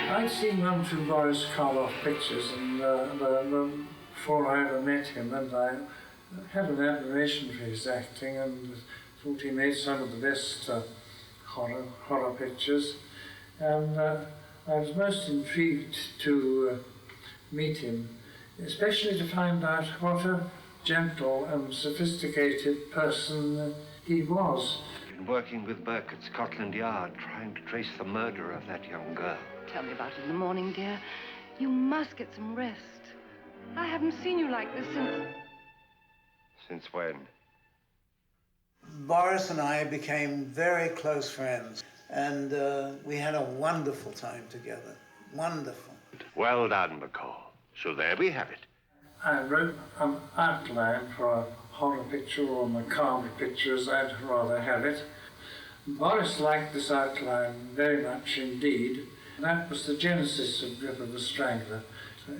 I'd seen 1 or 2 Boris Karloff pictures and before I ever met him, and I had an admiration for his acting and thought he made some of the best horror pictures. And I was most intrigued to meet him, especially to find out what a gentle and sophisticated person he was. Been working with Burke at Scotland Yard, trying to trace the murderer of that young girl. Tell me about it in the morning, dear. You must get some rest. I haven't seen you like this since... Since when? Boris and I became very close friends, and we had a wonderful time together. Wonderful. Well done, McCall. So there we have it. I wrote an outline for a horror picture or macabre picture, as I'd rather have it. Boris liked this outline very much indeed. That was the genesis of Grip of the Strangler.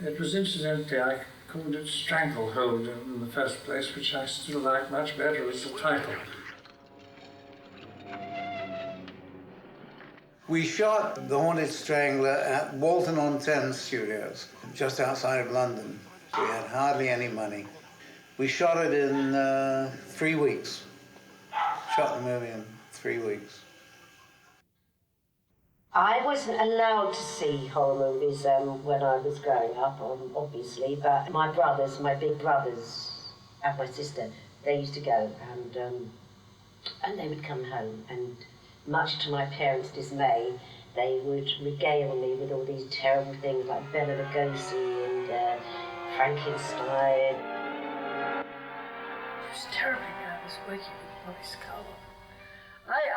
It was incidentally, I called it Stranglehold in the first place, which I still like much better as a title. We shot The Haunted Strangler at Walton-on-Thames Studios, just outside of London. We had hardly any money. We shot it in 3 weeks. Shot the movie in 3 weeks. I wasn't allowed to see horror movies when I was growing up, obviously, but my brothers, my big brothers, and my sister, they used to go, and they would come home, and much to my parents' dismay, they would regale me with all these terrible things like Bela Lugosi and Frankenstein. I was terribly nervous working with Boris Karloff.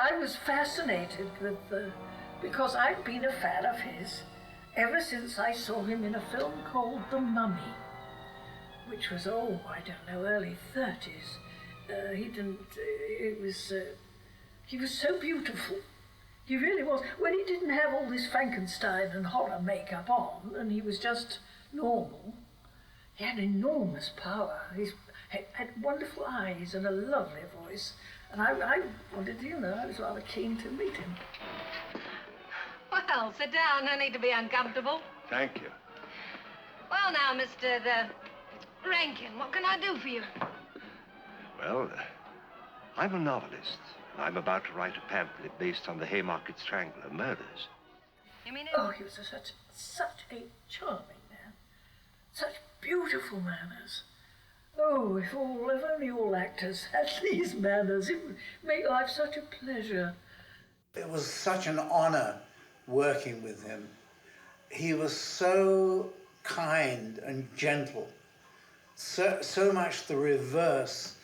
I was fascinated with because I'd been a fan of his ever since I saw him in a film called The Mummy, which was, I don't know, early 30s. He was so beautiful. He really was. When he didn't have all this Frankenstein and horror makeup on, and he was just normal, he had enormous power. He had wonderful eyes and a lovely voice. And I wanted to, I was rather keen to meet him. Well, sit down. No need to be uncomfortable. Thank you. Well, now, Mr. Rankin, what can I do for you? Well, I'm a novelist, and I'm about to write a pamphlet based on the Haymarket Strangler murders. You mean it? Oh, he was such a charming man. Such beautiful manners. Oh, if only all actors had these manners, it would make life such a pleasure. It was such an honor working with him. He was so kind and gentle, so much the reverse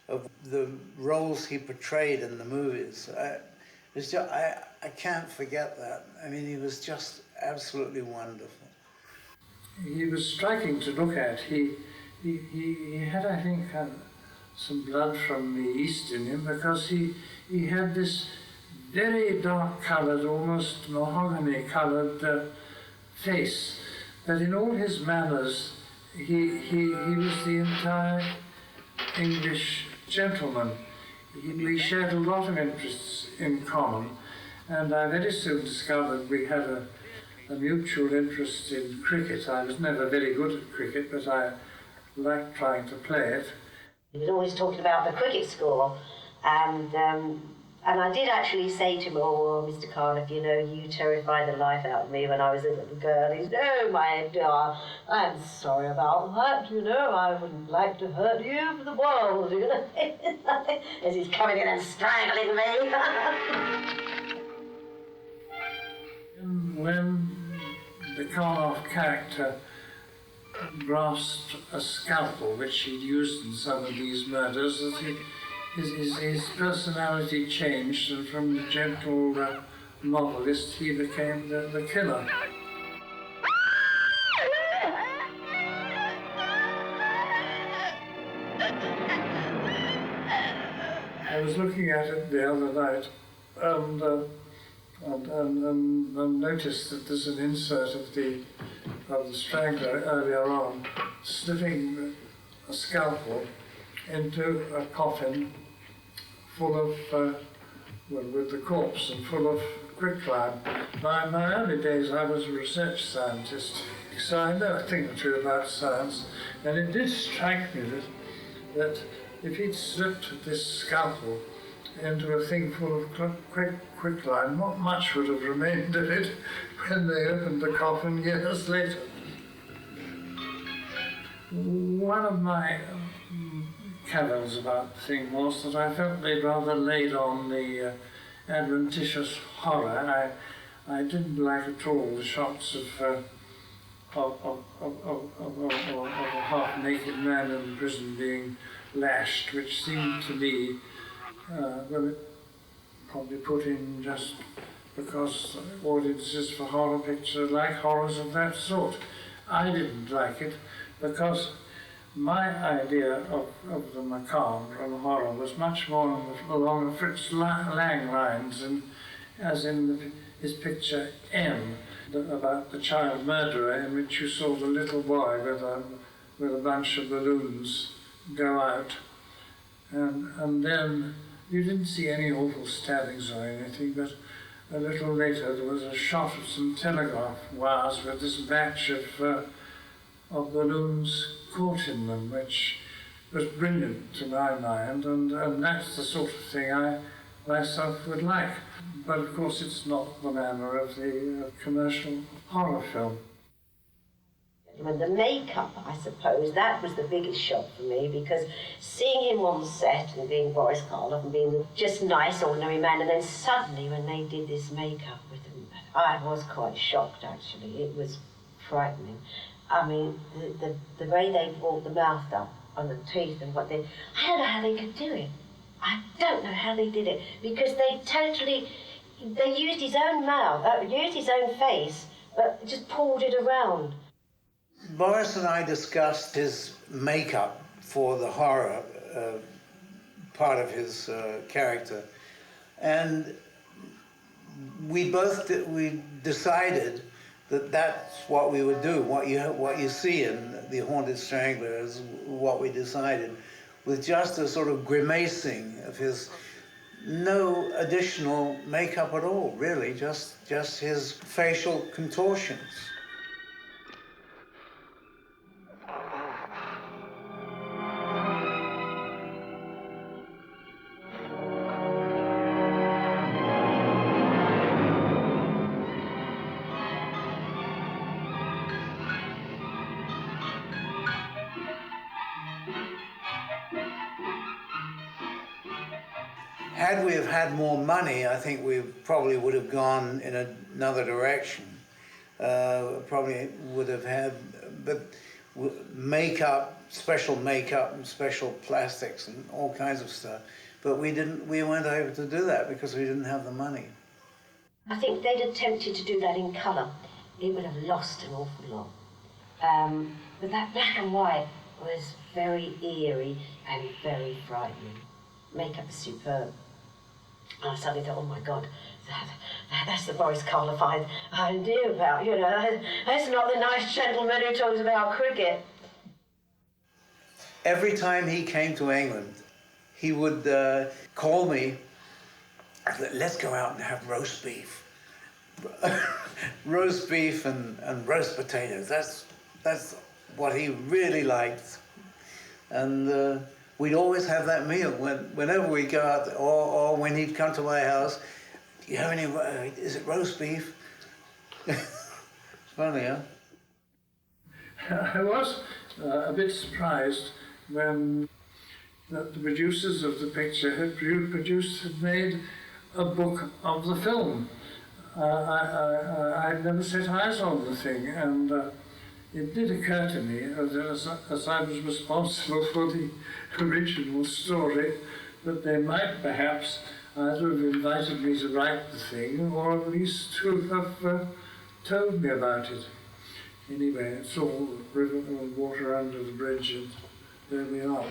of the roles he portrayed in the movies. I can't forget that. I mean, he was just absolutely wonderful. He was striking to look at. He had, I think, some blood from the East in him, because he had this very dark-coloured, almost mahogany-coloured face, but in all his manners, he was the entire English gentleman. We shared a lot of interests in common, and I very soon discovered we had a mutual interest in cricket. I was never very good at cricket, but I liked trying to play it. He was always talking about the cricket score, and I did actually say to him, Mr. Karloff, you terrified the life out of me when I was a little girl. He said, oh, my dear, I'm sorry about that, I wouldn't like to hurt you for the world, as he's coming in and strangling me. When the Karloff character grasped a scalpel, which he'd used in some of these murders, that his personality changed, and from the gentle novelist, he became the killer. I was looking at it the other night, and noticed that there's an insert of the Strangler earlier on, slipping a scalpel into a coffin full of, with the corpse, and full of quicklime. In my early days, I was a research scientist, so I know a thing or two about science, and it did strike me that if he'd slipped this scalpel into a thing full of quicklime, not much would have remained of it when they opened the coffin years later. One of my cavils about the thing was that I felt they'd rather laid on the adventitious horror. I didn't like at all the shots of a half-naked man in prison being lashed, which seemed to me, well, probably put in just because audiences for horror pictures like horrors of that sort. I didn't like it because my idea of the macabre and horror was much more along the Fritz Lang lines, and as in his picture M, about the child murderer, in which you saw the little boy with a bunch of balloons go out, and then you didn't see any awful stabbings or anything, but a little later there was a shot of some telegraph wires with this batch of balloons caught in them, which was brilliant to my mind, and that's the sort of thing I myself would like. But of course it's not the manner of the commercial horror film. When the makeup, I suppose, that was the biggest shock for me, because seeing him on set and being Boris Karloff and being just nice, ordinary man, and then suddenly when they did this makeup with him, I was quite shocked actually. It was frightening. I mean, the way they brought the mouth up on the teeth and what they... I don't know how they could do it. I don't know how they did it, because they used his own mouth, used his own face, but just pulled it around. Boris and I discussed his makeup for the horror part of his character, and we decided that that's what we would do. What you see in The Haunted Strangler is what we decided, with just a sort of grimacing of his, no additional makeup at all, really, just his facial contortions. Had we have had more money, I think we probably would have gone in another direction. Probably would have had, but makeup, special makeup and special plastics and all kinds of stuff. But we weren't able to do that because we didn't have the money. I think they'd attempted to do that in colour. It would have lost an awful lot. But that black and white was very eerie and very frightening. Makeup is superb. And I suddenly thought, oh my God, that's the Boris Karloff I knew about, you know. That's not the nice gentleman who talks about cricket. Every time he came to England, he would call me, let's go out and have roast beef. Roast beef and roast potatoes. That's what he really liked. And we'd always have that meal whenever we go out, or when he'd come to my house. Do you have any? Is it roast beef? It's funny, huh? I was a bit surprised when the producers of the picture had made a book of the film. I'd never set eyes on the thing, and it did occur to me, as I was responsible for the original story, that they might perhaps either have invited me to write the thing, or at least to have told me about it. Anyway, it's all river and water under the bridge, and there we are.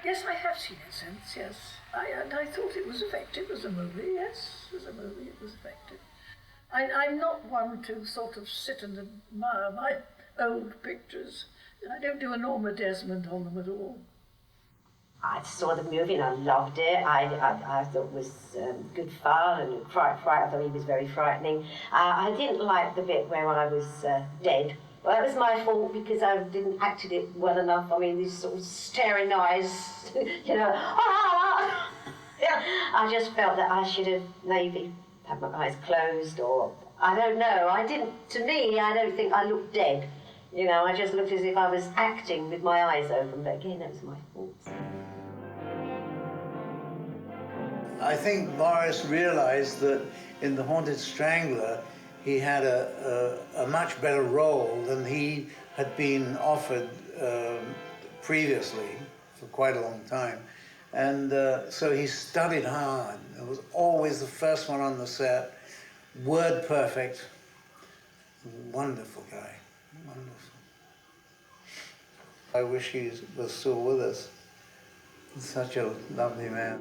Yes, I have seen it since, yes. I thought it was effective as a movie, yes, as a movie it was effective. I'm not one to sort of sit and admire my old pictures. I don't do a Norma Desmond on them at all. I saw the movie and I loved it. I thought it was good fun and I thought he was very frightening. I didn't like the bit where I was dead. Well, that was my fault because I didn't acted it well enough. I mean, these sort of staring eyes, you know. Yeah, I just felt that I should have maybe had my eyes closed, or I don't know. To me, I don't think I looked dead. You know, I just looked as if I was acting with my eyes open, but again, that was my fault. I think Boris realized that in The Haunted Strangler, he had a much better role than he had been offered previously for quite a long time. And so he studied hard. It was always the first one on the set, word perfect. Wonderful guy, wonderful. I wish he was still with us. Such a lovely man.